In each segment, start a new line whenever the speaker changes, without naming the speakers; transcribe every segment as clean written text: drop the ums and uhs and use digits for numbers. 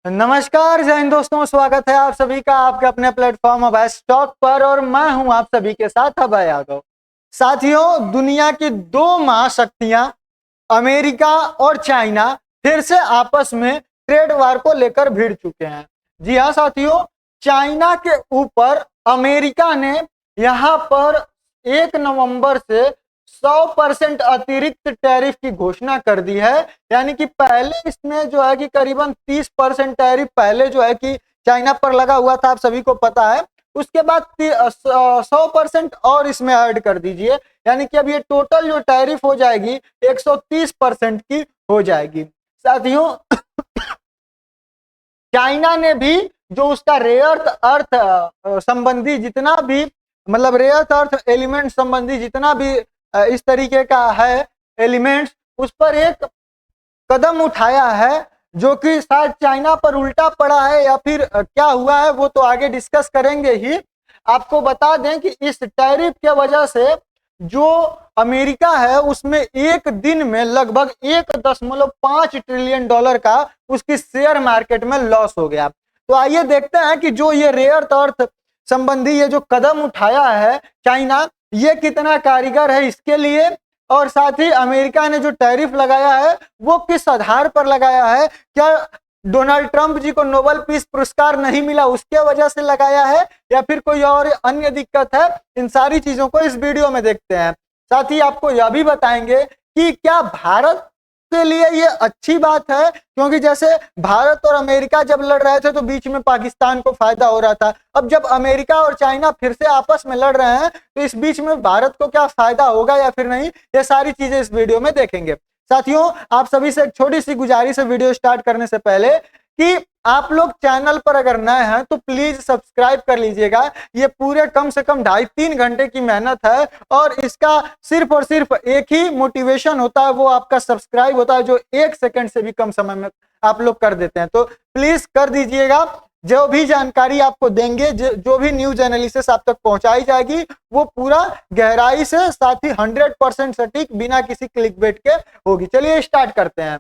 नमस्कार जय हिंद दोस्तों, स्वागत है आप सभी का आपके अपने प्लेटफॉर्म अभय स्टॉक पर। और मैं हूं आप सभी के साथ अभय यादव। साथियों, दुनिया की दो महाशक्तियां अमेरिका और चाइना फिर से आपस में ट्रेड वार को लेकर भिड़ चुके हैं। जी हाँ साथियों, चाइना के ऊपर अमेरिका ने यहां पर 1 नवंबर से 100% अतिरिक्त टैरिफ की घोषणा कर दी है। यानी कि पहले इसमें जो है कि करीबन 30% टैरिफ पहले जो है कि चाइना पर लगा हुआ था, आप सभी को पता है। उसके बाद 100% और इसमें ऐड कर दीजिए, यानी कि अब ये टोटल जो टैरिफ हो जाएगी 130% की हो जाएगी। साथियों, चाइना ने भी जो उसका रेयर अर्थ संबंधी जितना भी मतलब रेयर अर्थ एलिमेंट संबंधी जितना भी इस तरीके का है एलिमेंट्स, उस पर एक कदम उठाया है जो कि शायद चाइना पर उल्टा पड़ा है या फिर क्या हुआ है वो तो आगे डिस्कस करेंगे ही। आपको बता दें कि इस टैरिफ के वजह से जो अमेरिका है उसमें एक दिन में लगभग 1.5 ट्रिलियन डॉलर का उसकी शेयर मार्केट में लॉस हो गया। तो आइए देखते हैं कि जो ये रेयर अर्थ संबंधी ये जो कदम उठाया है चाइना, ये कितना कारीगर है इसके लिए, और साथ ही अमेरिका ने जो टैरिफ लगाया है वो किस आधार पर लगाया है। क्या डोनाल्ड ट्रंप जी को नोबेल पीस पुरस्कार नहीं मिला उसके वजह से लगाया है या फिर कोई और अन्य दिक्कत है? इन सारी चीजों को इस वीडियो में देखते हैं। साथ ही आपको यह भी बताएंगे कि क्या भारत के लिए ये अच्छी बात है, क्योंकि जैसे भारत और अमेरिका जब लड़ रहे थे तो बीच में पाकिस्तान को फायदा हो रहा था। अब जब अमेरिका और चाइना फिर से आपस में लड़ रहे हैं तो इस बीच में भारत को क्या फायदा होगा या फिर नहीं, ये सारी चीजें इस वीडियो में देखेंगे। साथियों, आप सभी से एक छोटी सी गुजारिश है वीडियो स्टार्ट करने से पहले कि आप लोग चैनल पर अगर नए हैं तो प्लीज सब्सक्राइब कर लीजिएगा। ये पूरे कम से कम 2.5-3 घंटे की मेहनत है और इसका सिर्फ और सिर्फ एक ही मोटिवेशन होता है, वो आपका सब्सक्राइब होता है, जो 1 सेकंड से भी कम समय में आप लोग कर देते हैं। तो प्लीज कर दीजिएगा। जो भी जानकारी आपको देंगे, जो भी न्यूज एनालिसिस आप तक पहुंचाई जाएगी वो पूरा गहराई से, साथ ही 100% सटीक, बिना किसी क्लिकबेट के होगी। चलिए स्टार्ट करते हैं।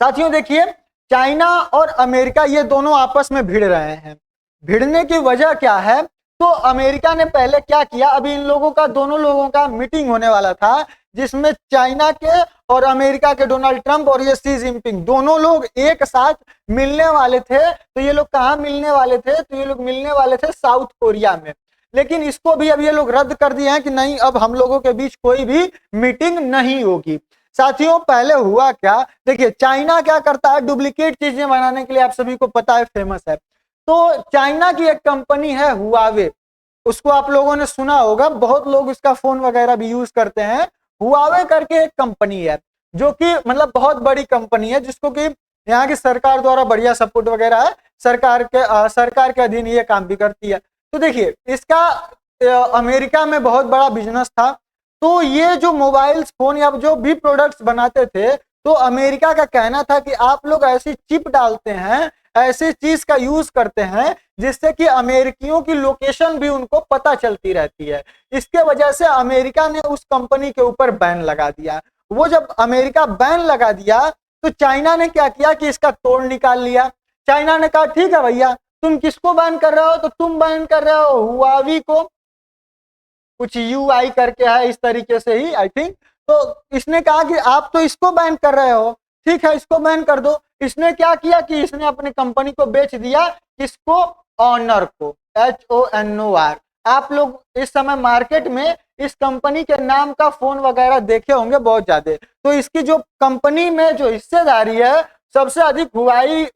साथियों देखिए, चाइना और अमेरिका ये दोनों आपस में भिड़ रहे हैं। भिड़ने की वजह क्या है? तो अमेरिका ने पहले क्या किया, अभी इन लोगों का, दोनों लोगों का मीटिंग होने वाला था जिसमें चाइना के और अमेरिका के डोनाल्ड ट्रंप और ये शी जिनपिंग दोनों लोग एक साथ मिलने वाले थे। तो ये लोग कहाँ मिलने वाले थे? तो ये लोग मिलने वाले थे साउथ कोरिया में। लेकिन इसको भी अब ये लोग रद्द कर दिए हैं कि नहीं, अब हम लोगों के बीच कोई भी मीटिंग नहीं होगी। साथियों, पहले हुआ क्या, देखिए चाइना क्या करता है, डुप्लीकेट चीजें बनाने के लिए आप सभी को पता है फेमस है। तो चाइना की एक कंपनी है हुआवे, उसको आप लोगों ने सुना होगा, बहुत लोग इसका फोन वगैरह भी यूज करते हैं। हुआवे करके एक कंपनी है जो कि मतलब बहुत बड़ी कंपनी है, जिसको कि यहाँ की सरकार द्वारा बढ़िया सपोर्ट वगैरह है, सरकार के अधीन ये काम भी करती है। तो देखिए इसका अमेरिका में बहुत बड़ा बिजनेस था। तो ये जो मोबाइल फोन या जो भी प्रोडक्ट्स बनाते थे, तो अमेरिका का कहना था कि आप लोग ऐसी चिप डालते हैं, ऐसी चीज का यूज करते हैं जिससे कि अमेरिकियों की लोकेशन भी उनको पता चलती रहती है। इसके वजह से अमेरिका ने उस कंपनी के ऊपर बैन लगा दिया। वो जब अमेरिका बैन लगा दिया तो चाइना ने क्या किया कि इसका तोड़ निकाल लिया। चाइना ने कहा ठीक है भैया, तुम किसको बैन कर रहे हो? तो तुम बैन कर रहे हो हुआवी को, कुछ UI करके है इस तरीके से ही आई थिंक। तो इसने कहा कि आप तो इसको बैन कर रहे हो, ठीक है इसको बैन कर दो। इसने क्या किया कि इसने अपनी कंपनी को बेच दिया, किसको? ऑनर को, HONOR। आप लोग इस समय मार्केट में इस कंपनी के नाम का फोन वगैरह देखे होंगे बहुत ज्यादा। तो इसकी जो कंपनी में जो हिस्सेदारी है सबसे अधिक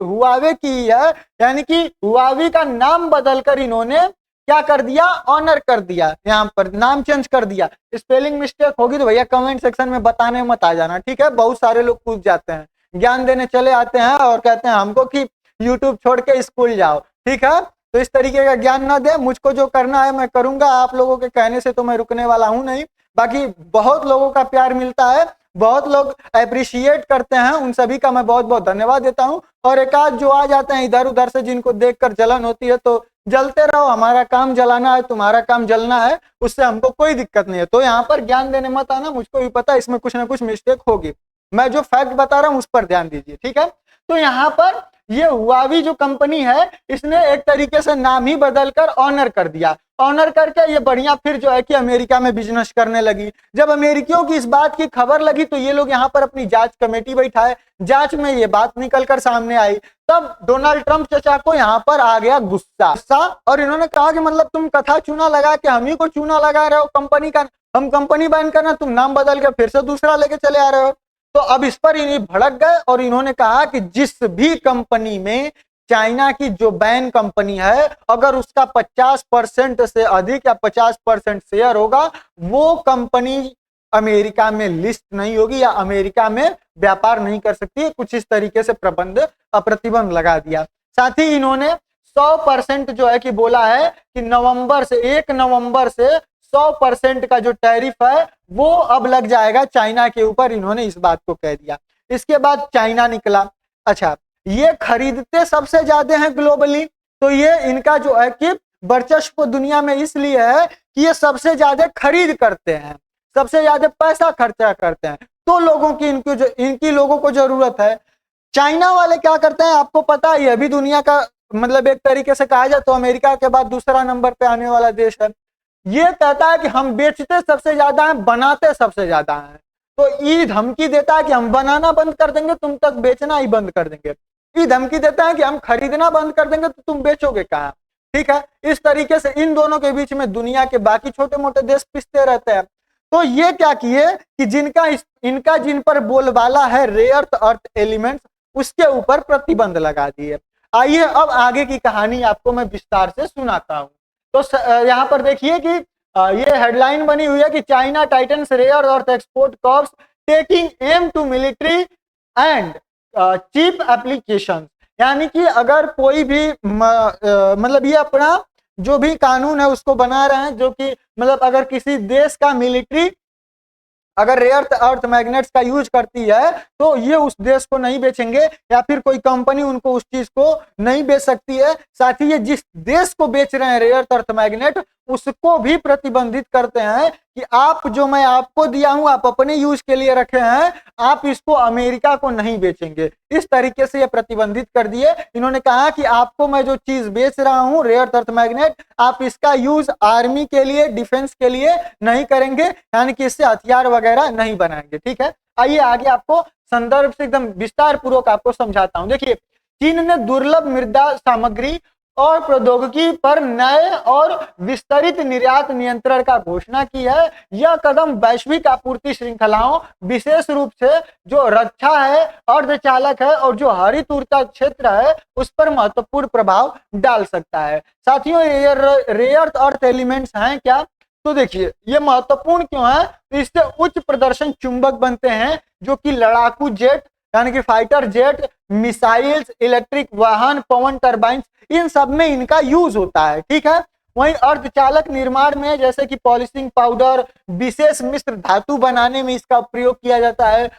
हुआवे की है, यानी कि हुआवी का नाम बदलकर इन्होंने क्या कर दिया? ऑनर कर दिया, यहाँ पर नाम चेंज कर दिया। स्पेलिंग मिस्टेक होगी तो भैया कमेंट सेक्शन में बताने मत आ जाना, ठीक है? बहुत सारे लोग पूछ जाते हैं, ज्ञान देने चले आते हैं और कहते हैं हमको कि यूट्यूब छोड़ के स्कूल जाओ, ठीक है? तो इस तरीके का ज्ञान ना दे, मुझको जो करना है मैं करूंगा, आप लोगों के कहने से तो मैं रुकने वाला हूं नहीं। बाकी बहुत लोगों का प्यार मिलता है, बहुत लोग अप्रिशिएट करते हैं, उन सभी का मैं बहुत बहुत धन्यवाद देता हूं। और एक आध जो आ जाते हैं इधर उधर से, जिनको देखकर जलन होती है, तो जलते रहो, हमारा काम जलाना है, तुम्हारा काम जलना है, उससे हमको कोई दिक्कत नहीं है। तो यहाँ पर ज्ञान देने मत आना, मुझको भी पता है इसमें कुछ ना कुछ मिस्टेक होगी, मैं जो फैक्ट बता रहा हूँ उस पर ध्यान दीजिए, ठीक है? तो यहाँ पर ये हुआवी जो कंपनी है इसने एक तरीके से नाम ही बदलकर ऑनर कर दिया। ऑनर करके ये बढ़िया फिर जो है कि अमेरिका में बिजनेस करने लगी। जब अमेरिकियों की इस बात की खबर लगी तो ये लोग यहाँ पर अपनी जांच कमेटी बैठाए, जांच में ये बात निकल कर सामने आई। तब डोनाल्ड ट्रंप चचा को यहाँ पर आ गया गुस्सा और इन्होंने कहा कि मतलब तुम कथा चूना लगा के हम ही को चूना लगा रहे हो कंपनी का, हम कंपनी बैन करना, तुम नाम बदल के फिर से दूसरा लेके चले आ रहे हो। तो अब इस पर इन्हें भड़क गए और इन्होंने कहा कि जिस भी कंपनी में चाइना की जो बैन कंपनी है अगर उसका 50% से अधिक या 50% शेयर होगा वो कंपनी अमेरिका में लिस्ट नहीं होगी या अमेरिका में व्यापार नहीं कर सकती। कुछ इस तरीके से प्रतिबंध लगा दिया। साथ ही इन्होंने 100% जो है कि बोला है कि 1 नवंबर से 100% का जो टैरिफ है वो अब लग जाएगा चाइना के ऊपर। इन्होंने इस बात को कह दिया। इसके बाद चाइना निकला। अच्छा, ये खरीदते सबसे ज्यादा हैं ग्लोबली, तो ये इनका जो है कि वर्चस्व दुनिया में इसलिए है कि ये सबसे ज्यादा खरीद करते हैं, सबसे ज्यादा पैसा खर्चा करते हैं, तो लोगों की इनकी लोगों को जरूरत है। चाइना वाले क्या करते हैं आपको पता है, ये भी दुनिया का मतलब एक तरीके से कहा जाए तो अमेरिका के बाद दूसरा नंबर पे आने वाला देश है। ये कहता है कि हम बेचते सबसे ज्यादा हैं, बनाते सबसे ज्यादा हैं। तो ये धमकी देता है कि हम बनाना बंद कर देंगे, तुम तक बेचना ही बंद कर देंगे। ये धमकी देता है कि हम खरीदना बंद कर देंगे तो तुम बेचोगे कहाँ। ठीक है, इस तरीके से इन दोनों के बीच में दुनिया के बाकी छोटे मोटे देश पिसते रहते हैं। तो ये क्या किए कि इनका जिन पर बोलबाला है रेयर अर्थ एलिमेंट्स, उसके ऊपर प्रतिबंध लगा दिए। आइए अब आगे की कहानी आपको मैं विस्तार से सुनाता हूं। तो यहाँ पर देखिए कि ये हेडलाइन बनी हुई है कि China tightens rare earth export curbs taking aim to military and chip application. यानी कि अगर कोई भी मतलब ये अपना जो भी कानून है उसको बना रहे हैं जो कि मतलब अगर किसी देश का मिलिट्री अगर रेयर अर्थ मैग्नेट्स का यूज करती है तो ये उस देश को नहीं बेचेंगे या फिर कोई कंपनी उनको उस चीज को नहीं बेच सकती है। साथ ही ये जिस देश को बेच रहे हैं रेयर अर्थ मैग्नेट उसको भी प्रतिबंधित करते हैं कि आप जो मैं आपको दिया हूं आप अपने यूज के लिए रखे हैं, आप इसको अमेरिका को नहीं बेचेंगे। इस तरीके से ये प्रतिबंधित कर दिए। इन्होंने कहा कि आपको मैं जो चीज बेच रहा हूं रेयर अर्थ मैग्नेट, आप इसका यूज आर्मी के लिए डिफेंस के लिए नहीं करेंगे, यानी कि इससे हथियार वगैरह नहीं बनाएंगे। ठीक है, आइए आगे आपको संदर्भ से एकदम विस्तार पूर्वक आपको समझाता हूं। देखिए, चीन ने दुर्लभ मृदा सामग्री और प्रौद्योगिकी पर नए और विस्तरित निर्यात नियंत्रण का घोषणा की है। यह कदम वैश्विक आपूर्ति श्रृंखलाओं विशेष रूप से जो रक्षा है, अर्धचालक है और जो हरित ऊर्जा क्षेत्र है उस पर महत्वपूर्ण प्रभाव डाल सकता है। साथियों, रेयर अर्थ एलिमेंट्स हैं क्या? तो देखिए ये महत्वपूर्ण क्यों है, तो इससे उच्च प्रदर्शन चुंबक बनते हैं जो कि लड़ाकू जेट यानी कि फाइटर जेट, मिसाइल्स, इलेक्ट्रिक वाहन, पवन टरबाइन, इन सब में इनका यूज होता है। ठीक है, वहीं अर्धचालक निर्माण में जैसे कि पॉलिशिंग पाउडर, विशेष मिश्र धातु बनाने में इसका प्रयोग किया जाता है।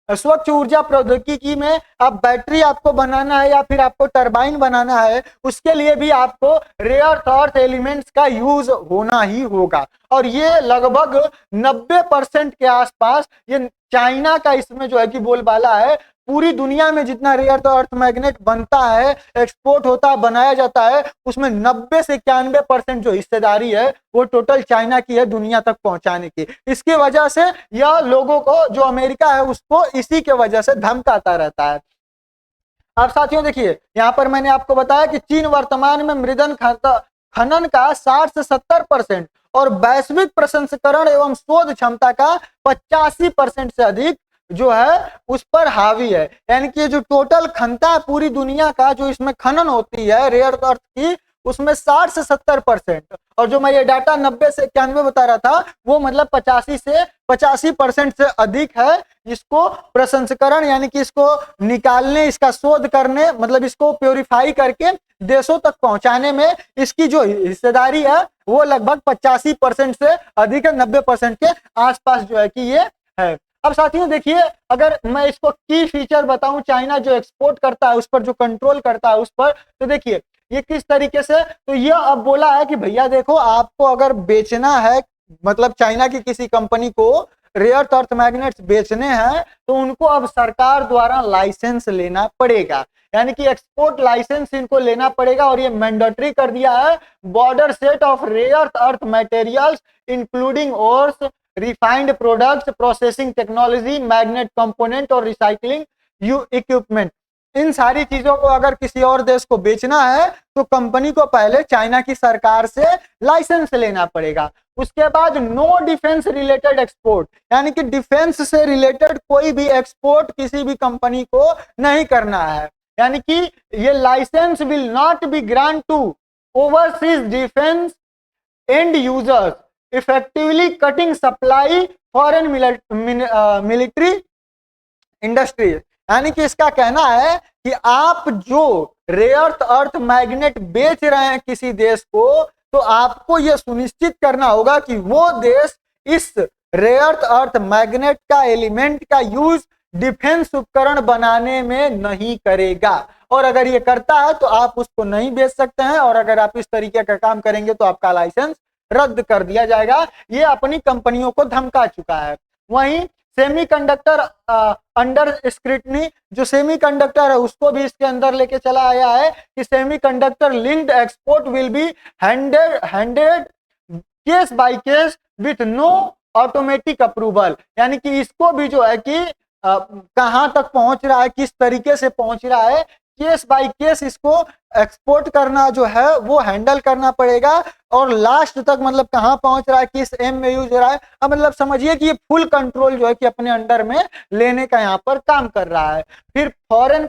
स्वच्छ ऊर्जा प्रौद्योगिकी में आप बैटरी आपको बनाना है या फिर आपको टरबाइन बनाना है, उसके लिए भी आपको रेयर अर्थ एलिमेंट्स का यूज होना ही होगा। और ये लगभग 90% के आसपास ये चाइना का इसमें जो है कि बोलबाला है। पूरी दुनिया में जितना रेयर अर्थ मैग्नेट बनता है, एक्सपोर्ट होता है, बनाया जाता है, उसमें 90 से 91% जो हिस्सेदारी है वो टोटल चाइना की है दुनिया तक पहुंचाने की। इसकी वजह से यह लोगों को जो अमेरिका है उसको इसी के वजह से धमकाता रहता है। अब साथियों देखिए, यहाँ पर मैंने आपको बताया कि चीन वर्तमान में मृदन खनन का 60 से 70% और वैश्विक प्रसंस्करण एवं शोध क्षमता का 85% से अधिक जो है उस पर हावी है। यानी कि जो टोटल खनता है पूरी दुनिया का, जो इसमें खनन होती है रेयर अर्थ की, उसमें 60 से 70%, और जो मैं ये डाटा 90 से 91 बता रहा था वो मतलब 85% से अधिक है। इसको प्रसंस्करण यानी कि इसको निकालने, इसका शोध करने, मतलब इसको प्योरीफाई करके देशों तक पहुंचाने में इसकी जो हिस्सेदारी है वो लगभग 85% से अधिक है, 90% के आसपास जो है कि ये है। अब साथियों देखिए, अगर मैं इसको की फीचर बताऊं चाइना जो एक्सपोर्ट करता है उस पर, जो कंट्रोल करता है उस पर, तो देखिए ये किस तरीके से, तो ये अब बोला है कि भैया देखो आपको अगर बेचना है, मतलब चाइना की किसी कंपनी को रेयर अर्थ मैग्नेट्स बेचने हैं तो उनको अब सरकार द्वारा लाइसेंस लेना पड़ेगा, यानी कि एक्सपोर्ट लाइसेंस इनको लेना पड़ेगा और ये मैंडेटरी कर दिया है। Broader set of rare earth materials including ores, refined products, processing technology, magnet component और रिसाइकलिंग इक्विपमेंट, इन सारी चीजों को अगर किसी और देश को बेचना है तो कंपनी को पहले चाइना की सरकार से लाइसेंस लेना पड़ेगा। उसके बाद नो डिफेंस रिलेटेड एक्सपोर्ट, यानी कि डिफेंस से रिलेटेड कोई भी एक्सपोर्ट किसी भी कंपनी को नहीं करना है, यानी कि ये licence will not be grant to overseas defence end users effectively cutting supply foreign military industry. यानी कि इसका कहना है कि आप जो रेयर अर्थ मैग्नेट बेच रहे हैं किसी देश को, तो आपको यह सुनिश्चित करना होगा कि वो देश इस रेयर अर्थ मैग्नेट का एलिमेंट का यूज डिफेंस उपकरण बनाने में नहीं करेगा, और अगर ये करता है तो आप उसको नहीं बेच सकते हैं, और अगर आप इस तरीके का काम करेंगे तो आपका लाइसेंस रद्द कर दिया जाएगा। ये अपनी कंपनियों को धमका चुका है। वहीं सेमीकंडक्टर अंडर स्क्रूटनी, जो सेमीकंडक्टर है उसको भी इसके अंदर लेके चला आया है कि semiconductor linked export will be handed case by case with no automatic approval, यानी कि इसको भी जो है कि कहां तक पहुंच रहा है, किस तरीके से पहुंच रहा है, केस बाय केस इसको एक्सपोर्ट करना जो है वो हैंडल करना पड़ेगा, और लास्ट तक मतलब कहां पहुंच रहा है, किस एम में यूज हो रहा है। अब मतलब समझिए कि ये फुल कंट्रोल जो है कि अपने अंडर में लेने का यहाँ पर काम कर रहा है। फिर फॉरेन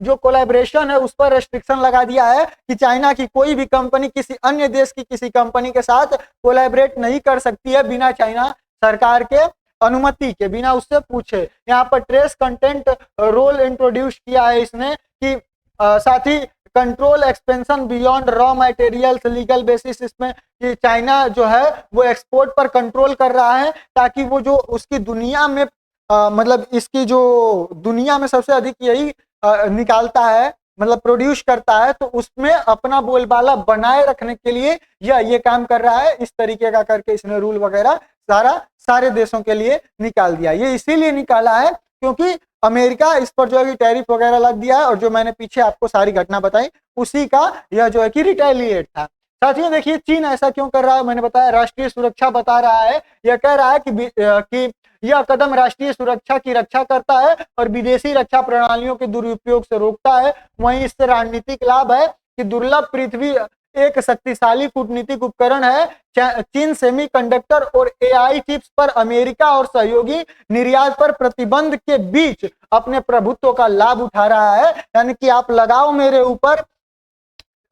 जो कोलैबोरेशन है उस पर रेस्ट्रिक्शन लगा दिया है कि चाइना की कोई भी कंपनी किसी अन्य देश की किसी कंपनी के साथ कोलैबोरेट नहीं कर सकती है बिना चाइना सरकार के अनुमति के, बिना उससे पूछे। यहाँ पर ट्रेस कंटेंट रोल इंट्रोड्यूस किया है इसने कि साथ ही control expansion beyond raw materials legal basis, इसमें कि चाइना जो है वो एक्सपोर्ट पर कंट्रोल कर रहा है ताकि वो जो उसकी दुनिया में मतलब इसकी जो दुनिया में सबसे अधिक यही निकालता है, मतलब प्रोड्यूस करता है, तो उसमें अपना बोलबाला बनाए रखने के लिए ये काम कर रहा है। इस तरीके का करके इसने रूल वगैरह सारे देशों के लिए निकाल दिया। ये इसीलिए निकाला है क्योंकि अमेरिका इस पर जो है कि टैरिफ वगैरह लग दिया है, और जो मैंने पीछे आपको सारी घटना बताई उसी का यह जो है कि रिटेलिएट था। साथियों देखिए चीन ऐसा क्यों कर रहा है, मैंने बताया राष्ट्रीय सुरक्षा बता रहा है। यह कह रहा है कि यह कदम राष्ट्रीय सुरक्षा की रक्षा करता है और विदेशी रक्षा प्रणालियों के दुरुपयोग से रोकता है। वहीं इससे रणनीतिक लाभ है कि दुर्लभ पृथ्वी एक शक्तिशाली कूटनीतिक उपकरण है। चीन सेमीकंडक्टर और एआई चिप्स पर अमेरिका और सहयोगी निर्यात पर प्रतिबंध के बीच अपने प्रभुत्व का लाभ उठा रहा है। यानी कि आप लगाओ मेरे ऊपर,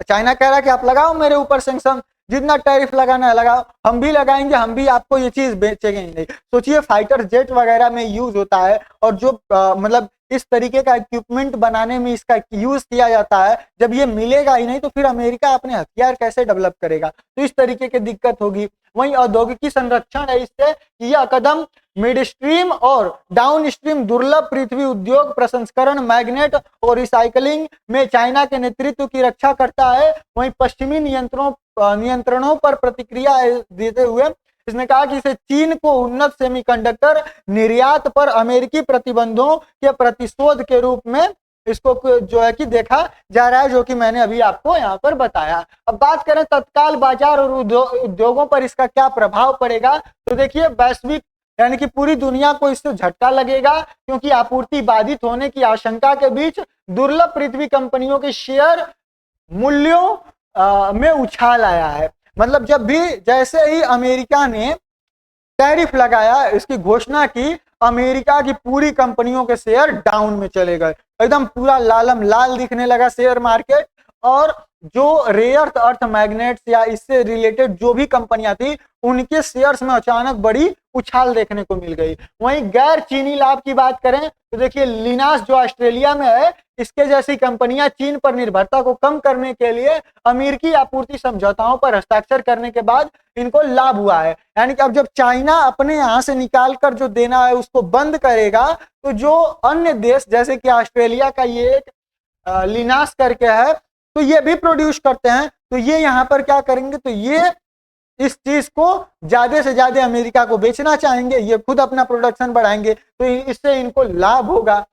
चाइना कह रहा है कि आप लगाओ मेरे ऊपर सैंक्शन, जितना टैरिफ लगाना है लगाओ, हम भी लगाएंगे, हम भी आपको ये चीज बेचेंगे नहीं। सोचिए फाइटर जेट वगैरह में यूज होता है, और जो मतलब इस तरीके का इक्विपमेंट बनाने में इसका यूज किया जाता है, जब ये मिलेगा ही नहीं तो फिर अमेरिका अपने हथियार कैसे डेवलप करेगा, तो इस तरीके की दिक्कत होगी। वहीं औद्योगिकी संरक्षण है इससे कि यह कदम मिडस्ट्रीम और डाउनस्ट्रीम दुर्लभ पृथ्वी उद्योग प्रसंस्करण, मैग्नेट और रिसाइकलिंग में चाइना के नेतृत्व की रक्षा करता है। वहीं पश्चिमी नियंत्रणों पर प्रतिक्रिया देते हुए इसने कहा कि इसे चीन को उन्नत सेमीकंडक्टर निर्यात पर अमेरिकी प्रतिबंधों के प्रतिशोध के रूप में इसको जो है कि देखा जा रहा है, जो कि मैंने अभी आपको यहाँ पर बताया। अब बात करें तत्काल बाजार और उद्योगों पर इसका क्या प्रभाव पड़ेगा, तो देखिए वैश्विक यानी कि पूरी दुनिया को इससे झटका लगेगा, क्योंकि आपूर्ति बाधित होने की आशंका के बीच दुर्लभ पृथ्वी कंपनियों के शेयर मूल्यों में उछाल आया है। मतलब जब भी जैसे ही अमेरिका ने टैरिफ लगाया, इसकी घोषणा की, अमेरिका की पूरी कंपनियों के शेयर डाउन में चले गए, एकदम पूरा लालम लाल दिखने लगा शेयर मार्केट। और जो रेयर अर्थ मैग्नेट्स या इससे रिलेटेड जो भी कंपनियां थी उनके शेयर्स में अचानक बड़ी उछाल देखने को मिल गई। वहीं गैर चीनी लाभ की बात करें तो देखिए लिनास जो ऑस्ट्रेलिया में है, इसके जैसी कंपनियां चीन पर निर्भरता को कम करने के लिए अमेरिकी आपूर्ति समझौताओं पर हस्ताक्षर करने के बाद इनको लाभ हुआ है। यानी कि अब जब चाइना अपने यहाँ से निकाल कर जो देना है उसको बंद करेगा, तो जो अन्य देश जैसे कि ऑस्ट्रेलिया का ये एक लिनास करके है, तो ये भी प्रोड्यूस करते हैं, तो ये यहाँ पर क्या करेंगे, तो ये इस चीज को ज्यादा से ज्यादा अमेरिका को बेचना चाहेंगे, ये खुद अपना प्रोडक्शन बढ़ाएंगे, तो इससे इनको लाभ होगा।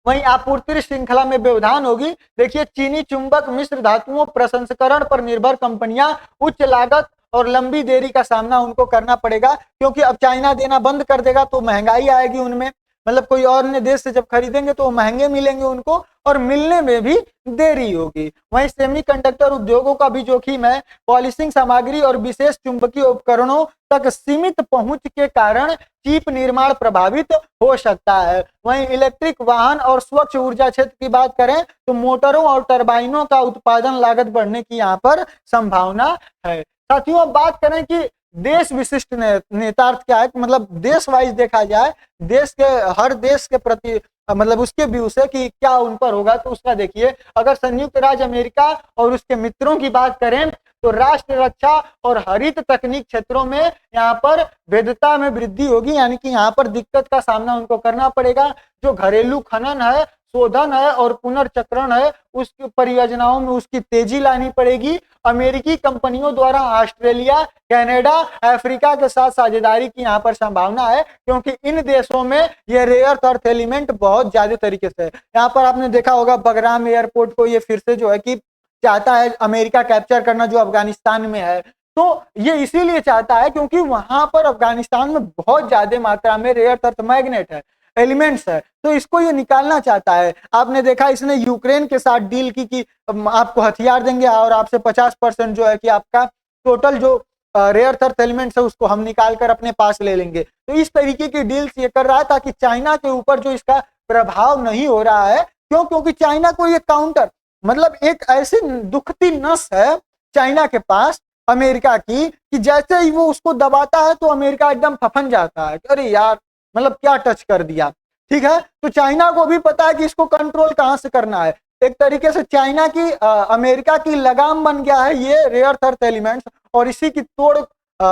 वहीं आपूर्ति श्रृंखला में व्यवधान होगी। देखिए, चीनी चुंबक मिश्र धातुओं प्रसंस्करण पर निर्भर कंपनियां उच्च लागत और लंबी देरी का सामना उनको करना पड़ेगा, क्योंकि अब चाइना देना बंद कर देगा तो महंगाई आएगी उनमें, मतलब कोई और ने देश से जब खरीदेंगे तो महंगे मिलेंगे उनको और मिलने में भी देरी होगी। वहीं सेमीकंडक्टर उद्योगों का भी जोखिम है। पॉलिशिंग सामग्री और विशेष चुंबकीय उपकरणों तक सीमित पहुंच के कारण चिप निर्माण प्रभावित हो सकता है। वहीं इलेक्ट्रिक वाहन और स्वच्छ ऊर्जा क्षेत्र की बात करें तो मोटरों और टरबाइनों का उत्पादन लागत बढ़ने की यहाँ पर संभावना है। साथियों, अब बात करें कि देश विशिष्ट नेतार्थ क्या है, मतलब देश वाइज देखा जाए, देश के हर देश के प्रति मतलब उसके व्यू से कि क्या उन पर होगा, तो उसका देखिए, अगर संयुक्त राज्य अमेरिका और उसके मित्रों की बात करें तो राष्ट्र रक्षा और हरित तकनीक क्षेत्रों में यहाँ पर भेद्यता में वृद्धि होगी, यानी कि यहाँ पर दिक्कत का सामना उनको करना पड़ेगा। जो घरेलू खनन है, शोधन है और पुनर्चक्रण है, उस परियोजनाओं में उसकी तेजी लानी पड़ेगी। अमेरिकी कंपनियों द्वारा ऑस्ट्रेलिया, कनाडा, अफ्रीका के साथ साझेदारी की यहाँ पर संभावना है, क्योंकि इन देशों में ये रेयर अर्थ एलिमेंट बहुत ज्यादा तरीके से है। यहाँ पर आपने देखा होगा बगराम एयरपोर्ट को ये फिर से जो है कि चाहता है अमेरिका कैप्चर करना, जो अफगानिस्तान में है। तो ये इसीलिए चाहता है क्योंकि वहां पर अफगानिस्तान में बहुत ज्यादा मात्रा में रेयर अर्थ मैग्नेट है, एलिमेंट्स है, तो इसको ये निकालना चाहता है। आपने देखा इसने यूक्रेन के साथ डील की कि आपको हथियार देंगे और आपसे 50% जो है कि आपका टोटल जो रेयर अर्थ एलिमेंट्स है उसको हम निकाल कर अपने पास ले लेंगे। तो इस तरीके की डील्स ये कर रहा है ताकि चाइना के ऊपर जो इसका प्रभाव नहीं हो रहा है। क्यों? क्योंकि चाइना को ये काउंटर, मतलब एक ऐसी दुखती नस है चाइना के पास अमेरिका की कि जैसे ही वो उसको दबाता है तो अमेरिका एकदम फफन जाता है, अरे यार मतलब क्या टच कर दिया। ठीक है, तो चाइना को भी पता है कि इसको कंट्रोल कहां से करना है। एक तरीके से चाइना की अमेरिका की लगाम बन गया है ये रेयर अर्थ एलिमेंट्स, और इसी की तोड़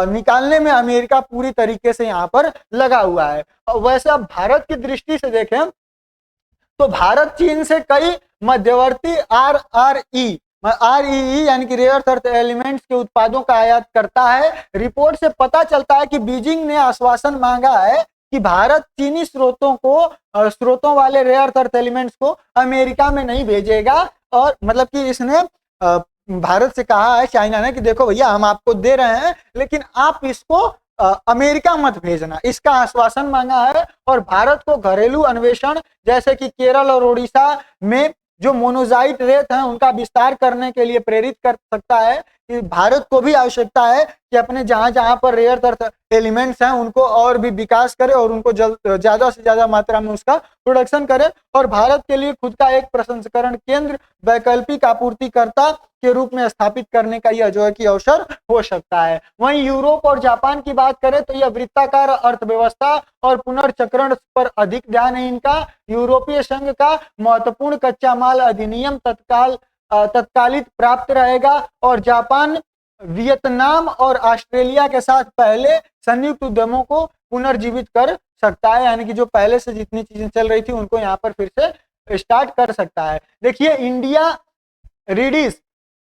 निकालने में अमेरिका पूरी तरीके से यहाँ पर लगा हुआ है। वैसे अब भारत की दृष्टि से देखें तो भारत चीन से कई मध्यवर्ती आरईई यानी कि रेयर अर्थ एलिमेंट्स के उत्पादों का आयात करता है। रिपोर्ट से पता चलता है कि बीजिंग ने आश्वासन मांगा है कि भारत चीनी स्रोतों वाले रेयर अर्थ एलिमेंट्स को अमेरिका में नहीं भेजेगा, और मतलब कि इसने भारत से कहा है चाइना ने कि देखो भैया हम आपको दे रहे हैं लेकिन आप इसको अमेरिका मत भेजना, इसका आश्वासन मांगा है। और भारत को घरेलू अन्वेषण जैसे कि केरल और उड़ीसा में जो मोनोजाइट रेत हैं उनका विस्तार करने के लिए प्रेरित कर सकता है। कि भारत को भी आवश्यकता है कि अपने जहां जहां पर रेयर अर्थ एलिमेंट्स हैं उनको और भी विकास करे और उनको ज्यादा से ज्यादा मात्रा में उसका प्रोडक्शन करे, और भारत के लिए खुद का एक प्रसंस्करण केंद्र वैकल्पिक आपूर्तिकर्ता के रूप में स्थापित करने का यह जो है कि अवसर हो सकता है। वहीं यूरोप और जापान की बात करें तो यह वृत्ताकार अर्थव्यवस्था और पुनर्चक्रण पर अधिक ध्यान है इनका। यूरोपीय संघ का महत्वपूर्ण कच्चा माल अधिनियम तत्कालिक प्राप्त रहेगा, और जापान, वियतनाम और ऑस्ट्रेलिया के साथ पहले संयुक्त उद्यमों को पुनर्जीवित कर सकता है, यानी कि जो पहले से जितनी चीजें चल रही थी उनको यहाँ पर फिर से स्टार्ट कर सकता है। देखिए, इंडिया रीडिस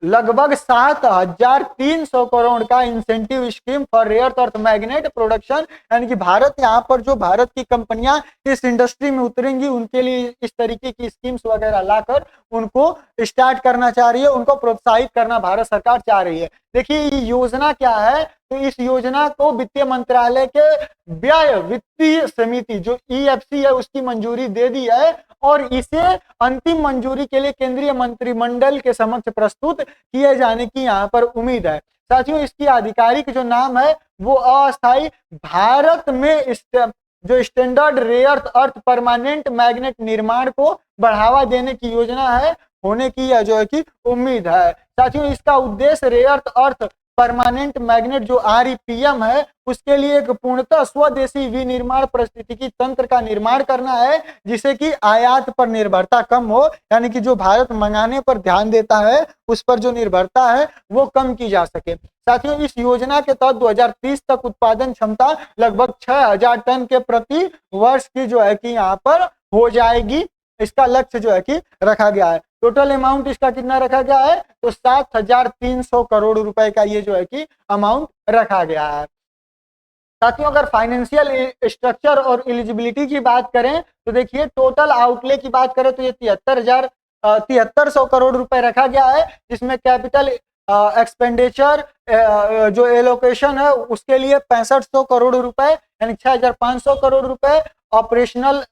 लगभग 7,300 करोड़ का incentive scheme for rare earth magnet production, यानी कि भारत यहाँ पर जो भारत की कंपनियां इस इंडस्ट्री में उतरेंगी उनके लिए इस तरीके की स्कीम्स वगैरह लाकर उनको स्टार्ट करना चाह रही है, उनको प्रोत्साहित करना भारत सरकार चाह रही है। देखिए ये योजना क्या है, तो इस योजना को वित्तीय मंत्रालय के व्यय वित्तीय समिति जो EFC है उसकी मंजूरी दे दी है, और इसे अंतिम मंजूरी के लिए केंद्रीय मंत्रिमंडल के समक्ष प्रस्तुत किए जाने की यहाँ पर उम्मीद है। साथियों, इसकी आधिकारिक जो नाम है वो अस्थायी भारत में जो standard rare earth permanent magnet निर्माण को बढ़ावा देने की योजना है, होने की यह जो है कि उम्मीद है। साथियों, इसका उद्देश्य रेयर अर्थ परमानेंट मैग्नेट जो REPM है उसके लिए एक पूर्णतः स्वदेशी विनिर्माण परिस्थितिकी तंत्र का निर्माण करना है, जिससे कि आयात पर निर्भरता कम हो, यानी कि जो भारत मंगाने पर ध्यान देता है उस पर जो निर्भरता है वो कम की जा सके। साथियों, इस योजना के तहत 2030 तक उत्पादन क्षमता लगभग 6,000 टन के प्रति वर्ष की जो है कि यहाँ पर हो जाएगी, इसका लक्ष्य जो है कि रखा गया है। टोटल अमाउंट इसका कितना रखा गया है, तो 7,300 करोड़ रुपए का ये जो है कि अमाउंट रखा गया है। साथियों अगर फाइनेंशियल स्ट्रक्चर और एलिजिबिलिटी की बात करें तो देखिए टोटल आउटले की बात करें तो ये 73,सौ करोड़ रुपए रखा गया है, जिसमें कैपिटल एक्सपेंडिचर जो एलोकेशन है उसके लिए 6500 करोड़ रुपए यानी 6,500 करोड़ रुपए, ऑपरेशनल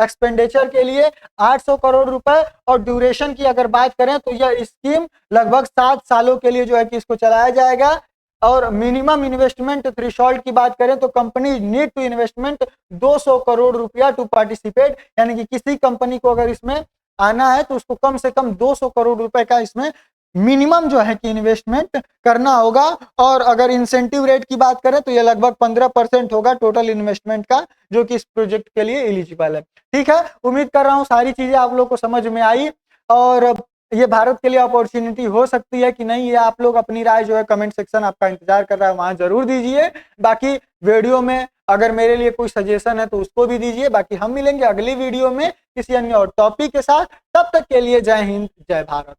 एक्सपेंडिचर के लिए 800 करोड़ रुपए, और ड्यूरेशन की अगर बात करें तो यह स्कीम लगभग 7 सालों के लिए जो है कि इसको चलाया जाएगा। और मिनिमम इन्वेस्टमेंट थ्रेशोल्ड की बात करें तो company need to investment 200 crore रुपया टू पार्टिसिपेट, यानी कि किसी कंपनी को अगर इसमें आना है तो उसको कम से कम 200 करोड़ रुपए का इसमें मिनिमम जो है कि इन्वेस्टमेंट करना होगा। और अगर इंसेंटिव रेट की बात करें तो ये लगभग 15% होगा टोटल इन्वेस्टमेंट का, जो कि इस प्रोजेक्ट के लिए एलिजिबल है। ठीक है, उम्मीद कर रहा हूँ सारी चीजें आप लोग को समझ में आई और ये भारत के लिए अपॉर्चुनिटी हो सकती है कि नहीं, ये आप लोग अपनी राय जो है कमेंट सेक्शन आपका इंतजार कर रहा है वहां जरूर दीजिए। बाकी वीडियो में अगर मेरे लिए कोई सजेशन है तो उसको भी दीजिए। बाकी हम मिलेंगे अगली वीडियो में किसी अन्य और टॉपिक के साथ, तब तक के लिए जय हिंद जय भारत।